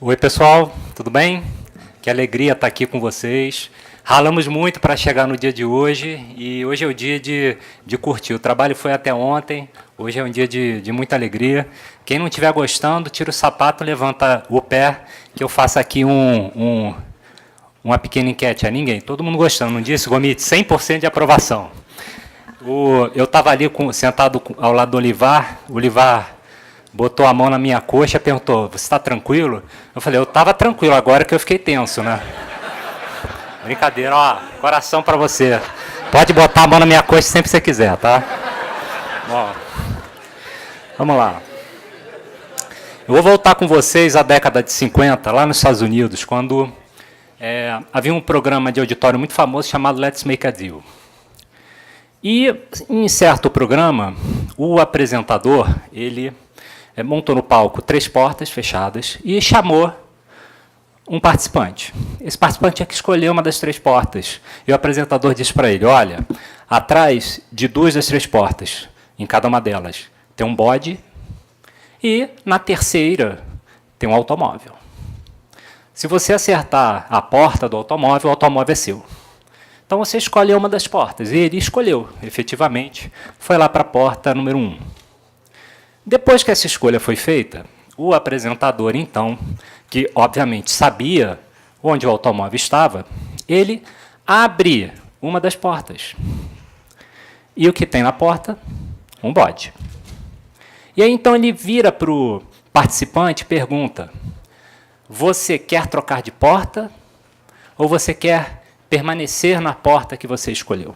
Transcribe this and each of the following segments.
Oi, pessoal, tudo bem? Que alegria estar aqui com vocês. Ralamos muito para chegar no dia de hoje e hoje é o dia de curtir. O trabalho foi até ontem, hoje é um dia de muita alegria. Quem não estiver gostando, tira o sapato, levanta o pé, que eu faço aqui uma pequena enquete a ninguém. Todo mundo gostando, não disse, Gomite? 100% de aprovação. Eu estava ali sentado ao lado do Olivar, o Olivar botou a mão na minha coxa e perguntou, você está tranquilo? Eu falei, eu estava tranquilo, agora que eu fiquei tenso, né? Brincadeira, ó, coração para você. Pode botar a mão na minha coxa sempre que você quiser, tá? Bom, vamos lá. Eu vou voltar com vocês à década de 50, lá nos Estados Unidos, quando havia um programa de auditório muito famoso chamado Let's Make a Deal. E, em certo programa, o apresentador, ele montou no palco 3 portas fechadas e chamou um participante. Esse participante tinha que escolher uma das 3 portas. E o apresentador disse para ele, olha, atrás de 2 das 3 portas, em cada uma delas, tem um bode e, na terceira, tem um automóvel. Se você acertar a porta do automóvel, o automóvel é seu. Então, você escolhe uma das portas. E ele escolheu, efetivamente, foi lá para a porta número 1. Depois que essa escolha foi feita, o apresentador, então, que obviamente sabia onde o automóvel estava, ele abre uma das portas. E o que tem na porta? Um bode. E aí, então, ele vira para o participante e pergunta, você quer trocar de porta ou você quer permanecer na porta que você escolheu?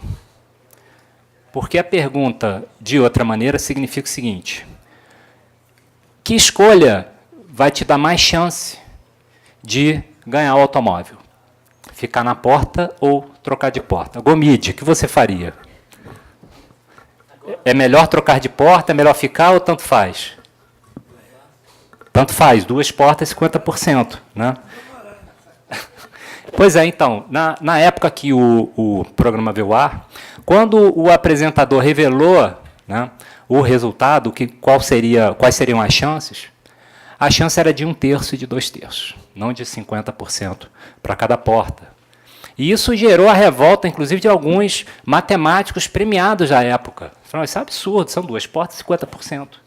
Porque a pergunta, de outra maneira, significa o seguinte, que escolha vai te dar mais chance de ganhar o automóvel? Ficar na porta ou trocar de porta? Gomide, o que você faria? É melhor trocar de porta, é melhor ficar ou tanto faz? Tanto faz, 2 portas, 50%. Né? Pois é, então, na época que o programa veio ao ar, quando o apresentador revelou, né, o resultado, quais seriam as chances, a chance era de 1/3 e de 2/3, não de 50% para cada porta. E isso gerou a revolta, inclusive, de alguns matemáticos premiados da época. Falaram, isso é absurdo, são 2 portas e 50%.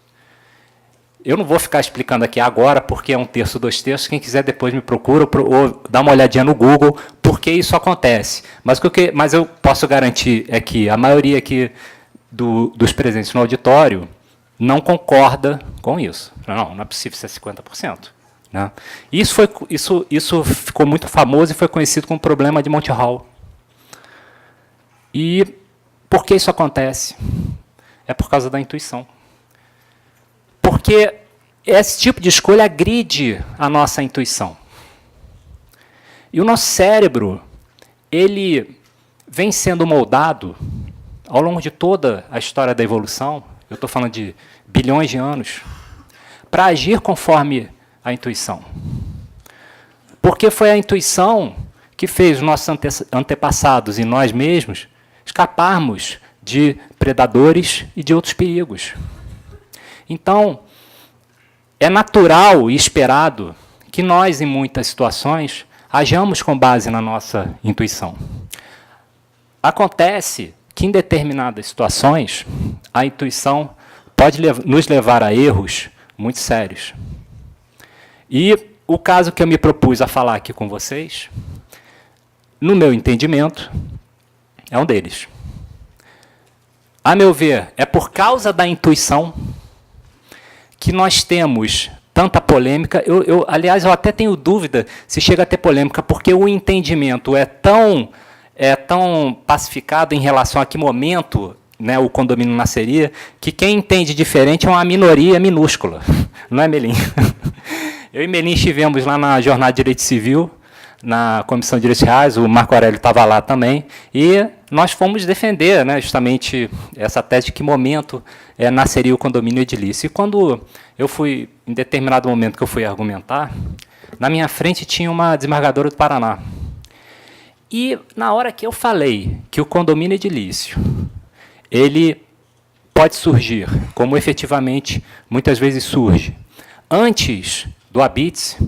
Eu não vou ficar explicando aqui agora porque é 1/3, 2/3. Quem quiser depois me procura ou dá uma olhadinha no Google porque isso acontece. Mas eu posso garantir é que a maioria aqui dos presentes no auditório não concorda com isso. Não é possível ser 50%. Né? Isso ficou muito famoso e foi conhecido como problema de Monty Hall. E por que isso acontece? É por causa da intuição. Porque esse tipo de escolha agride a nossa intuição. E o nosso cérebro, ele vem sendo moldado ao longo de toda a história da evolução, eu estou falando de bilhões de anos, para agir conforme a intuição. Porque foi a intuição que fez os nossos antepassados e nós mesmos escaparmos de predadores e de outros perigos. Então, é natural e esperado que nós, em muitas situações, hajamos com base na nossa intuição. Acontece que, em determinadas situações, a intuição pode nos levar a erros muito sérios. E o caso que eu me propus a falar aqui com vocês, no meu entendimento, é um deles. A meu ver, é por causa da intuição que nós temos tanta polêmica. Aliás, eu até tenho dúvida se chega a ter polêmica, porque o entendimento é tão pacificado em relação a que momento, né, o condomínio nasceria, que quem entende diferente é uma minoria minúscula. Não é, Melim? Eu e Melim estivemos lá na Jornada de Direito Civil, na Comissão de Direitos Reais, o Marco Aurélio estava lá também, e nós fomos defender, né, justamente essa tese de que momento nasceria o condomínio edilício. E quando eu fui, em determinado momento que eu fui argumentar, na minha frente tinha uma desembargadora do Paraná. E, na hora que eu falei que o condomínio edilício, ele pode surgir, como efetivamente muitas vezes surge, antes do habite,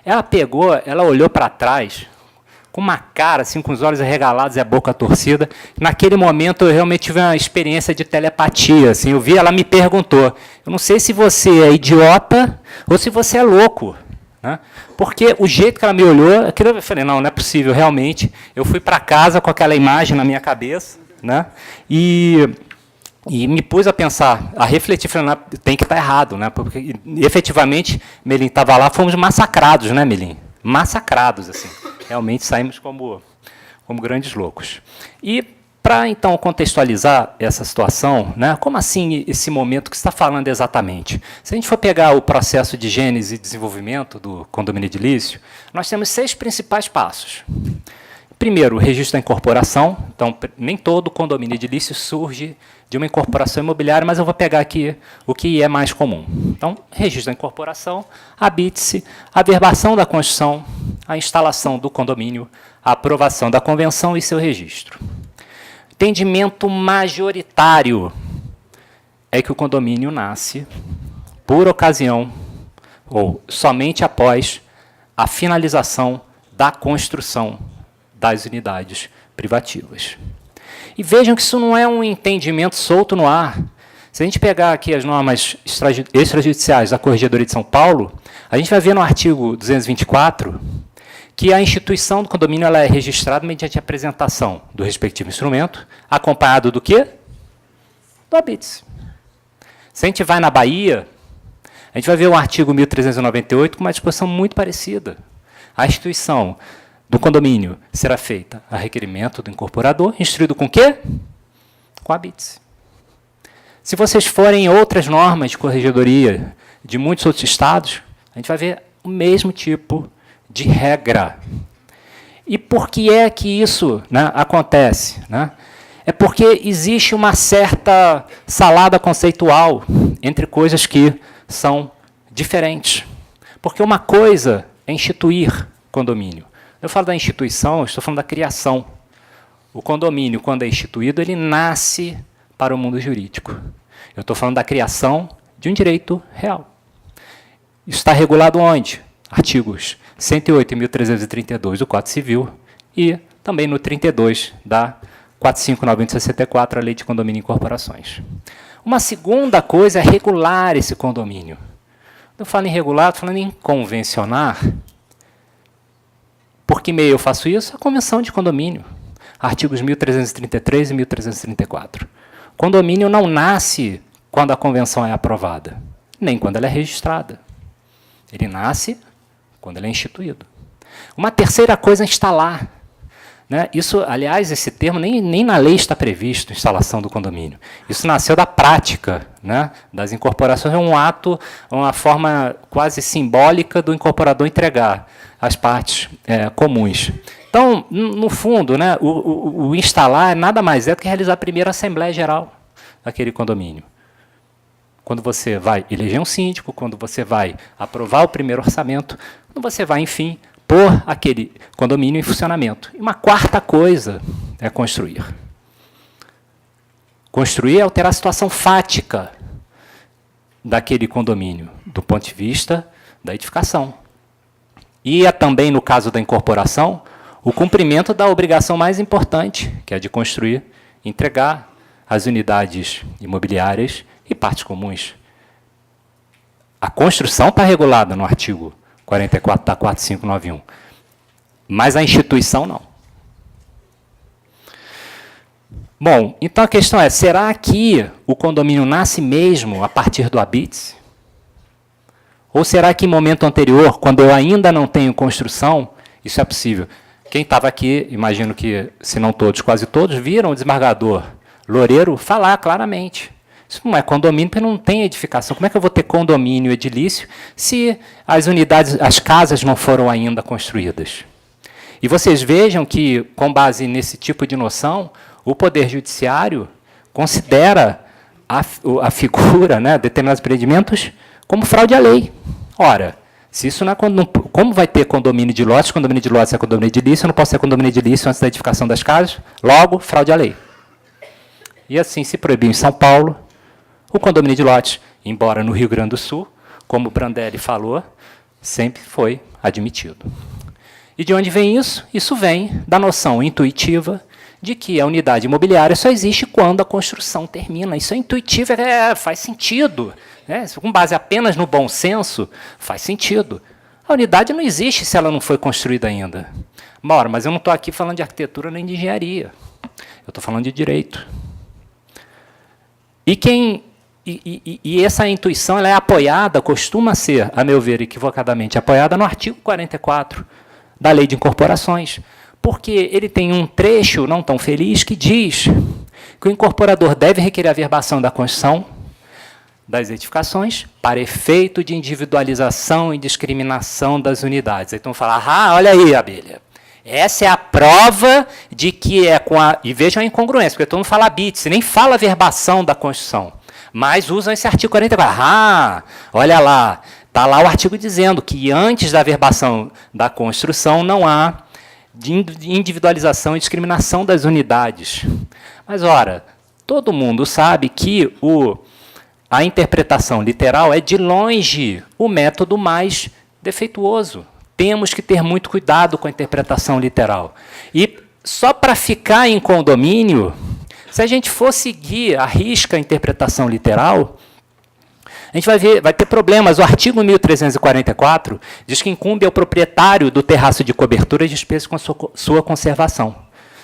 Ela pegou, ela olhou para trás, com uma cara, assim, com os olhos arregalados e a boca torcida. Naquele momento, eu realmente tive uma experiência de telepatia. Assim, eu vi, ela me perguntou, eu não sei se você é idiota ou se você é louco. Né? Porque o jeito que ela me olhou, eu falei, não é possível, realmente. Eu fui para casa com aquela imagem na minha cabeça, né? E me pus a pensar, a refletir, falei, não, tem que estar errado, né? Porque efetivamente, Melim estava lá, fomos massacrados, né, Melim? Massacrados, assim. Realmente saímos como grandes loucos. E, para, então, contextualizar essa situação, né, como assim esse momento que você está falando exatamente? Se a gente for pegar o processo de gênese e desenvolvimento do condomínio edilício, nós temos 6 principais passos. Primeiro, o registro da incorporação. Então, nem todo condomínio edilício surge de uma incorporação imobiliária, mas eu vou pegar aqui o que é mais comum. Então, registro da incorporação, habite-se, averbação da construção, a instalação do condomínio, a aprovação da convenção e seu registro. Entendimento majoritário é que o condomínio nasce por ocasião ou somente após a finalização da construção das unidades privativas. E vejam que isso não é um entendimento solto no ar. Se a gente pegar aqui as normas extrajudiciais da Corregedoria de São Paulo, a gente vai ver no artigo 224 que a instituição do condomínio ela é registrada mediante a apresentação do respectivo instrumento, acompanhado do quê? Do habite-se. Se a gente vai na Bahia, a gente vai ver o artigo 1398 com uma disposição muito parecida. A instituição do condomínio será feita a requerimento do incorporador, instruído com o quê? Com habite-se. Se vocês forem em outras normas de corregedoria de muitos outros estados, a gente vai ver o mesmo tipo de regra. E por que é que isso, né, acontece? Né? É porque existe uma certa salada conceitual entre coisas que são diferentes. Porque uma coisa é instituir condomínio. Eu falo da instituição, eu estou falando da criação. O condomínio, quando é instituído, ele nasce para o mundo jurídico. Eu estou falando da criação de um direito real. Isso está regulado onde? Artigos 108 e 1332 do Código Civil e também no 32 da 459/64, a Lei de Condomínio e Incorporações. Uma segunda coisa é regular esse condomínio. Quando eu falo em regular, estou falando em convencionar. Por que meio eu faço isso? A Convenção de Condomínio. Artigos 1333 e 1334. Condomínio não nasce quando a convenção é aprovada, nem quando ela é registrada. Ele nasce quando ele é instituído. Uma terceira coisa é instalar. Né? Isso, aliás, esse termo nem na lei está previsto, instalação do condomínio. Isso nasceu da prática, né, das incorporações, é um ato, uma forma quase simbólica do incorporador entregar as partes comuns. Então, no fundo, né, o instalar nada mais é do que realizar a primeira Assembleia Geral daquele condomínio. Quando você vai eleger um síndico, quando você vai aprovar o primeiro orçamento, quando você vai, enfim, pôr aquele condomínio em funcionamento. E uma quarta coisa é construir. Construir é alterar a situação fática daquele condomínio, do ponto de vista da edificação. E é também, no caso da incorporação, o cumprimento da obrigação mais importante, que é de construir, entregar as unidades imobiliárias e partes comuns. A construção está regulada no artigo 44 da 4591. Mas a instituição não. Bom, então a questão é, será que o condomínio nasce mesmo a partir do habite-se? Ou será que em momento anterior, quando eu ainda não tenho construção, isso é possível? Quem estava aqui, imagino que, se não todos, quase todos, viram o desembargador Loureiro falar claramente. Isso não é condomínio, porque não tem edificação. Como é que eu vou ter condomínio edilício se as unidades, as casas não foram ainda construídas? E vocês vejam que, com base nesse tipo de noção, o Poder Judiciário considera a figura, né, determinados empreendimentos, como fraude à lei. Ora, se isso não é como vai ter condomínio de lotes é condomínio edilício, eu não posso ter condomínio edilício antes da edificação das casas, logo, fraude à lei. E assim se proibiu em São Paulo o condomínio de lotes, embora no Rio Grande do Sul, como o Brandelli falou, sempre foi admitido. E de onde vem isso? Isso vem da noção intuitiva de que a unidade imobiliária só existe quando a construção termina. Isso é intuitivo, faz sentido. Né? Com base apenas no bom senso, faz sentido. A unidade não existe se ela não foi construída ainda. Mauro, mas eu não estou aqui falando de arquitetura nem de engenharia. Eu estou falando de direito. E essa intuição ela é apoiada, costuma ser, a meu ver, equivocadamente apoiada no artigo 44 da Lei de Incorporações, porque ele tem um trecho não tão feliz que diz que o incorporador deve requerer a averbação da construção das edificações para efeito de individualização e discriminação das unidades. Então, falar, olha aí, abelha, essa é a prova de que é com a... E vejam a incongruência, porque todo mundo fala bits, nem fala averbação da construção, mas usam esse artigo 44. Olha lá, está lá o artigo dizendo que antes da averbação da construção não há de individualização e discriminação das unidades. Mas, ora, todo mundo sabe que a interpretação literal é, de longe, o método mais defeituoso. Temos que ter muito cuidado com a interpretação literal. E, só para ficar em condomínio, se a gente for seguir à risca a interpretação literal, a gente vai ter problemas. O artigo 1344 diz que incumbe ao proprietário do terraço de cobertura as despesas com sua conservação.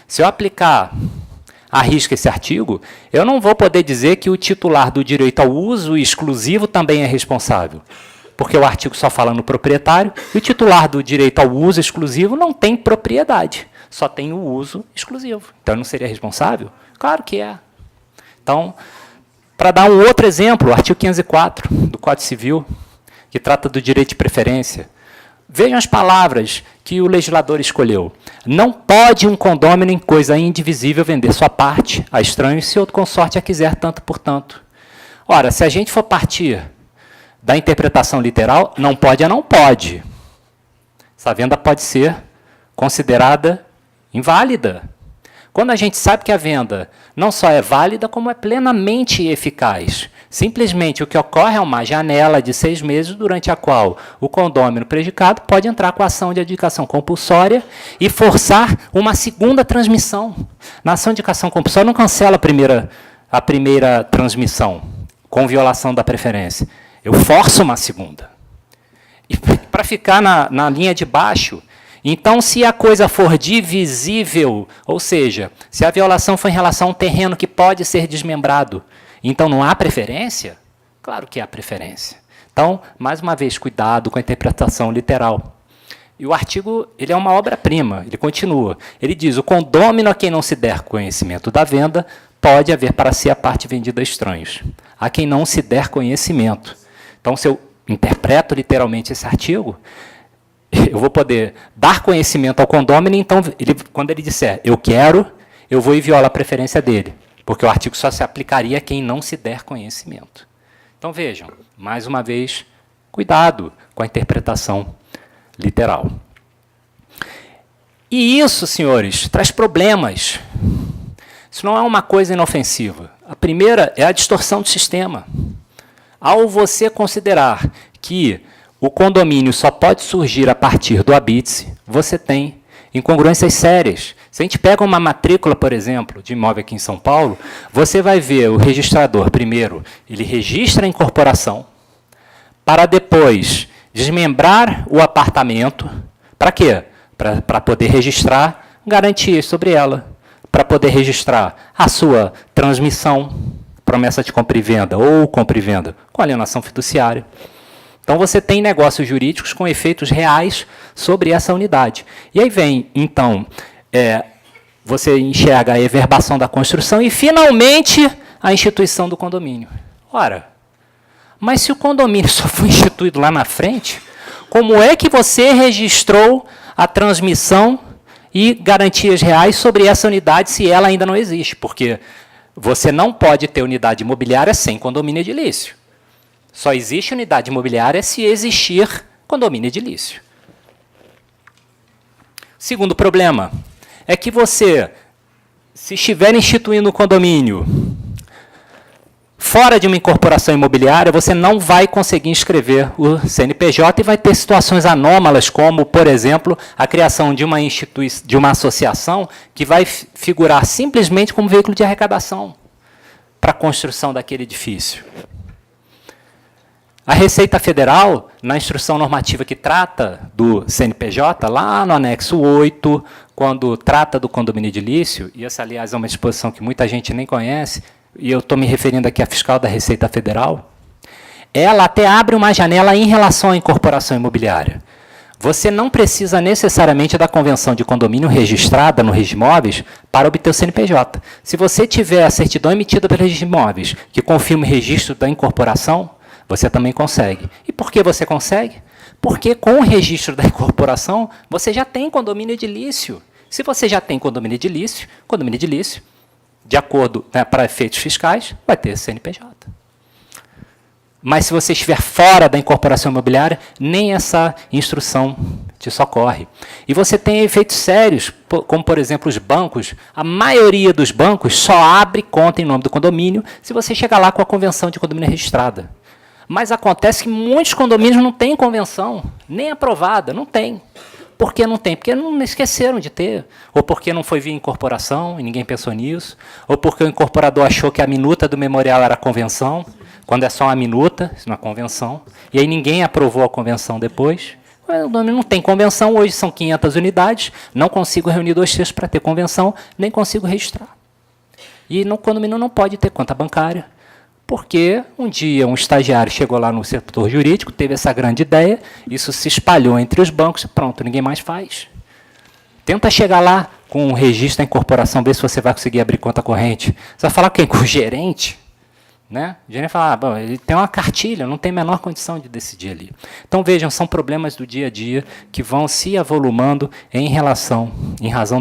Se eu aplicar à risca esse artigo, eu não vou poder dizer que o titular do direito ao uso exclusivo também é responsável, porque o artigo só fala no proprietário, e o titular do direito ao uso exclusivo não tem propriedade, só tem o uso exclusivo. Então, não seria responsável? Claro que é. Então, para dar um outro exemplo, o artigo 504 do Código Civil, que trata do direito de preferência. Vejam as palavras que o legislador escolheu. Não pode um condômino em coisa indivisível vender sua parte a estranhos se outro consorte a quiser tanto por tanto. Ora, se a gente for partir da interpretação literal, não pode é não pode. Essa venda pode ser considerada inválida. Quando a gente sabe que a venda não só é válida, como é plenamente eficaz. Simplesmente o que ocorre é uma janela de 6 meses, durante a qual o condômino prejudicado pode entrar com a ação de adjudicação compulsória e forçar uma segunda transmissão. Na ação de adjudicação compulsória não cancela a primeira transmissão, com violação da preferência. Eu forço uma segunda. E para ficar na linha de baixo, então, se a coisa for divisível, ou seja, se a violação for em relação a um terreno que pode ser desmembrado, então não há preferência? Claro que há preferência. Então, mais uma vez, cuidado com a interpretação literal. E o artigo ele é uma obra-prima, ele continua. Ele diz, o condômino a quem não se der conhecimento da venda, pode haver para si a parte vendida a estranhos. A quem não se der conhecimento. Então, se eu interpreto literalmente esse artigo, eu vou poder dar conhecimento ao condômino, então, quando ele disser, eu quero, eu vou e violo a preferência dele, porque o artigo só se aplicaria a quem não se der conhecimento. Então, vejam, mais uma vez, cuidado com a interpretação literal. E isso, senhores, traz problemas. Isso não é uma coisa inofensiva. A primeira é a distorção do sistema. Ao você considerar que o condomínio só pode surgir a partir do habite-se, você tem incongruências sérias. Se a gente pega uma matrícula, por exemplo, de imóvel aqui em São Paulo, você vai ver o registrador, primeiro, ele registra a incorporação, para depois desmembrar o apartamento. Para quê? Para poder registrar garantias sobre ela, para poder registrar a sua transmissão, promessa de compra e venda ou compra e venda com alienação fiduciária. Então, você tem negócios jurídicos com efeitos reais sobre essa unidade. E aí vem, então, você enxerga a everbação da construção e, finalmente, a instituição do condomínio. Ora, mas se o condomínio só foi instituído lá na frente, como é que você registrou a transmissão e garantias reais sobre essa unidade se ela ainda não existe? Porque você não pode ter unidade imobiliária sem condomínio edilício. Só existe unidade imobiliária se existir condomínio edilício. Segundo problema é que você, se estiver instituindo o condomínio, Fora de uma incorporação imobiliária, você não vai conseguir inscrever o CNPJ e vai ter situações anômalas, como, por exemplo, a criação de uma associação que vai figurar simplesmente como veículo de arrecadação para a construção daquele edifício. A Receita Federal, na instrução normativa que trata do CNPJ, lá no anexo 8, quando trata do condomínio edilício, e essa, aliás, é uma disposição que muita gente nem conhece, e eu estou me referindo aqui à fiscal da Receita Federal, ela até abre uma janela em relação à incorporação imobiliária. Você não precisa necessariamente da convenção de condomínio registrada no Regimóveis para obter o CNPJ. Se você tiver a certidão emitida pelo Regimóveis que confirma o registro da incorporação, você também consegue. E por que você consegue? Porque com o registro da incorporação, você já tem condomínio edilício. Se você já tem condomínio edilício, de acordo, né, para efeitos fiscais, vai ter CNPJ. Mas se você estiver fora da incorporação imobiliária, nem essa instrução te socorre. E você tem efeitos sérios, como, por exemplo, os bancos. A maioria dos bancos só abre conta em nome do condomínio se você chegar lá com a convenção de condomínio registrada. Mas acontece que muitos condomínios não têm convenção, nem aprovada, não tem. Por que não tem? Porque não esqueceram de ter. Ou porque não foi via incorporação e ninguém pensou nisso. Ou porque o incorporador achou que a minuta do memorial era a convenção, quando é só uma minuta, isso não é convenção. E aí ninguém aprovou a convenção depois. O condomínio não tem convenção, hoje são 500 unidades, não consigo reunir 2/3 para ter convenção, nem consigo registrar. E no condomínio não pode ter conta bancária. Porque um dia um estagiário chegou lá no setor jurídico, teve essa grande ideia, isso se espalhou entre os bancos e pronto, ninguém mais faz. Tenta chegar lá com o registro da incorporação, ver se você vai conseguir abrir conta corrente. Você vai falar com o gerente? Né? O gerente fala, bom, ele tem uma cartilha, não tem a menor condição de decidir ali. Então, vejam, são problemas do dia a dia que vão se avolumando em razão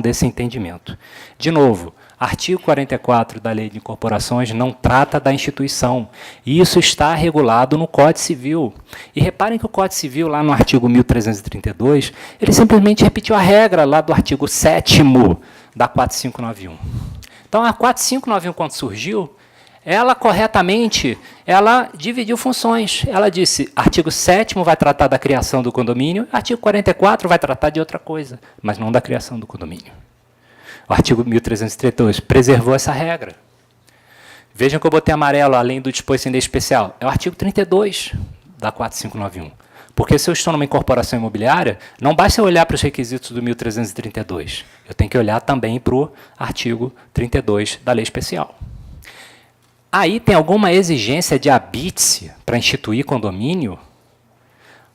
desse entendimento. De novo, artigo 44 da Lei de Incorporações não trata da instituição. E isso está regulado no Código Civil. E reparem que o Código Civil, lá no artigo 1332, ele simplesmente repetiu a regra lá do artigo 7º da 4591. Então, a 4591, quando surgiu, ela corretamente, ela dividiu funções. Ela disse, artigo 7º vai tratar da criação do condomínio, artigo 44 vai tratar de outra coisa, mas não da criação do condomínio. O artigo 1332 preservou essa regra. Vejam que eu botei amarelo, além do disposto em lei especial. É o artigo 32 da 4591. Porque se eu estou numa incorporação imobiliária, não basta eu olhar para os requisitos do 1332. Eu tenho que olhar também para o artigo 32 da lei especial. Aí tem alguma exigência de habite para instituir condomínio?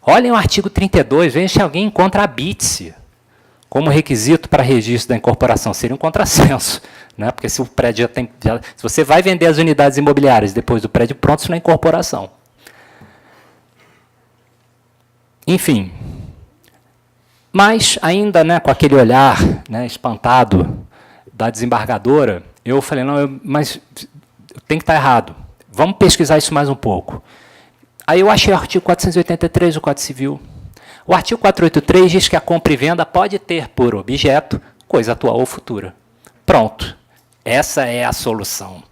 Olhem o artigo 32, vejam se alguém encontra habite como requisito para registro da incorporação. Seria um contrassenso, né? Porque se o prédio já tem... se você vai vender as unidades imobiliárias depois do prédio pronto, isso não é incorporação. Enfim. Mas, ainda, né, com aquele olhar, né, espantado da desembargadora, eu falei, não, mas tem que estar errado. Vamos pesquisar isso mais um pouco. Aí eu achei o artigo 483 do Código Civil. O artigo 483 diz que a compra e venda pode ter por objeto coisa atual ou futura. Pronto. Essa é a solução.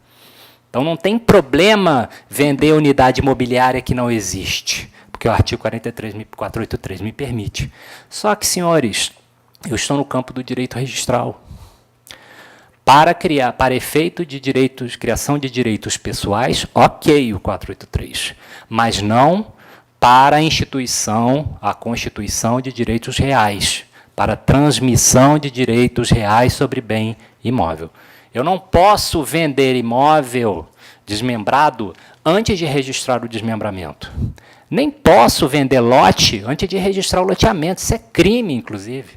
Então, não tem problema vender unidade imobiliária que não existe, porque o artigo 483 me permite. Só que, senhores, eu estou no campo do direito registral. Para efeito de criação de direitos pessoais, ok o 483, mas não para a constituição de direitos reais, para transmissão de direitos reais sobre bem imóvel. Eu não posso vender imóvel desmembrado antes de registrar o desmembramento. Nem posso vender lote antes de registrar o loteamento. Isso é crime, inclusive.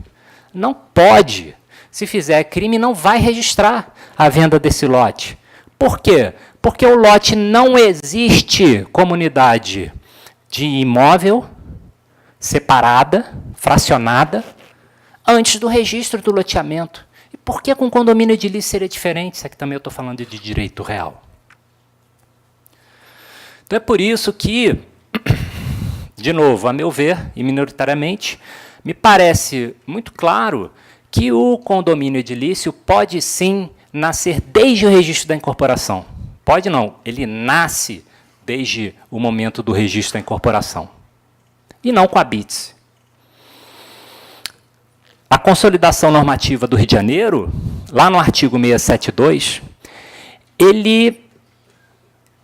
Não pode. Se fizer crime, não vai registrar a venda desse lote. Por quê? Porque o lote não existe como unidade de imóvel separada, fracionada, antes do registro do loteamento. E por que com condomínio edilício seria diferente? Isso aqui também eu estou falando de direito real. Então é por isso que, de novo, a meu ver, e minoritariamente, me parece muito claro que o condomínio edilício pode sim nascer desde o registro da incorporação. pode não, ele nasce desde o momento do registro da incorporação. E não com a BITS. A consolidação normativa do Rio de Janeiro, lá no artigo 672, ele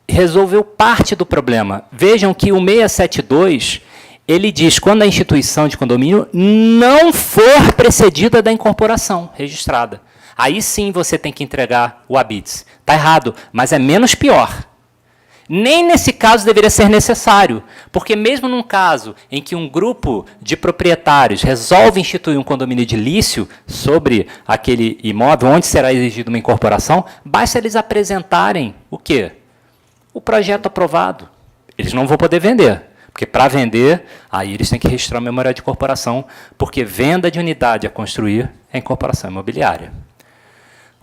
resolveu parte do problema. Vejam que o 672, ele diz quando a instituição de condomínio não for precedida da incorporação registrada. Aí sim você tem que entregar o ABITS. Está errado, mas é menos pior. Nem nesse caso deveria ser necessário, porque mesmo num caso em que um grupo de proprietários resolve instituir um condomínio edilício sobre aquele imóvel onde será exigida uma incorporação, basta eles apresentarem o quê? O projeto aprovado. Eles não vão poder vender, porque para vender, aí eles têm que registrar a memorial de incorporação, porque venda de unidade a construir é incorporação imobiliária.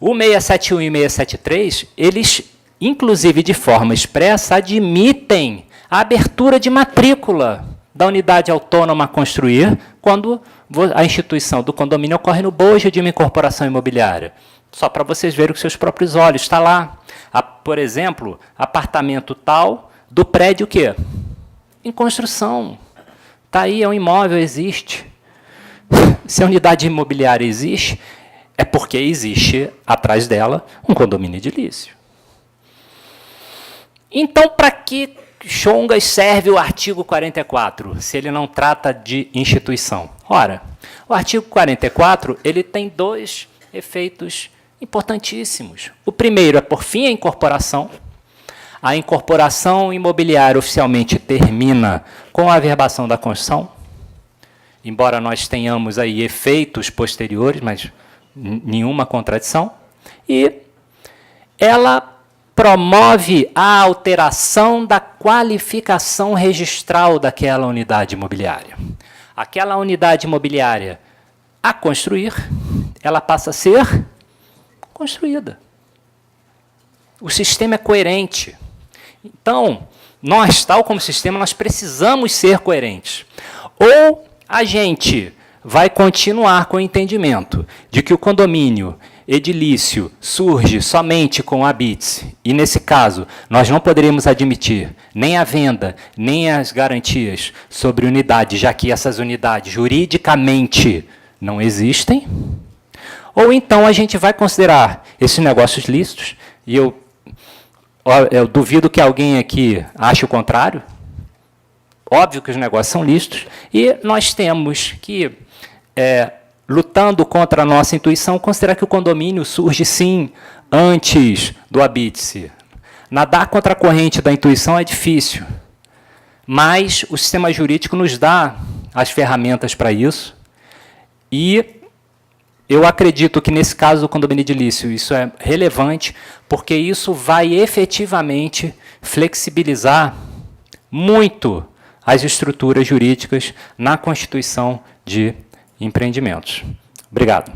O 671 e 673, eles, inclusive de forma expressa, admitem a abertura de matrícula da unidade autônoma a construir quando a instituição do condomínio ocorre no bojo de uma incorporação imobiliária. Só para vocês verem com seus próprios olhos, está lá. Por exemplo, apartamento tal do prédio o quê? Em construção. Está aí, é um imóvel, existe. Se a unidade imobiliária existe, é porque existe, atrás dela, um condomínio edilício. Então, para que chongas serve o artigo 44, se ele não trata de instituição? Ora, o artigo 44 ele tem dois efeitos importantíssimos. O primeiro é, por fim, a incorporação. A incorporação imobiliária oficialmente termina com a averbação da construção, embora nós tenhamos aí efeitos posteriores, mas nenhuma contradição. E ela promove a alteração da qualificação registral daquela unidade imobiliária. Aquela unidade imobiliária a construir, ela passa a ser construída. O sistema é coerente. Então, nós, tal como sistema, nós precisamos ser coerentes. Ou a gente vai continuar com o entendimento de que o condomínio edilício surge somente com a BITS, e, nesse caso, nós não poderíamos admitir nem a venda, nem as garantias sobre unidades, já que essas unidades juridicamente não existem. Ou então a gente vai considerar esses negócios lícitos, e eu duvido que alguém aqui ache o contrário. Óbvio que os negócios são lícitos, e nós temos que, lutando contra a nossa intuição, considerar que o condomínio surge, sim, antes do ABITS. Nadar contra a corrente da intuição é difícil, mas o sistema jurídico nos dá as ferramentas para isso, e eu acredito que, nesse caso do condomínio edilício, isso é relevante, porque isso vai efetivamente flexibilizar muito as estruturas jurídicas na constituição de empreendimentos. Obrigado.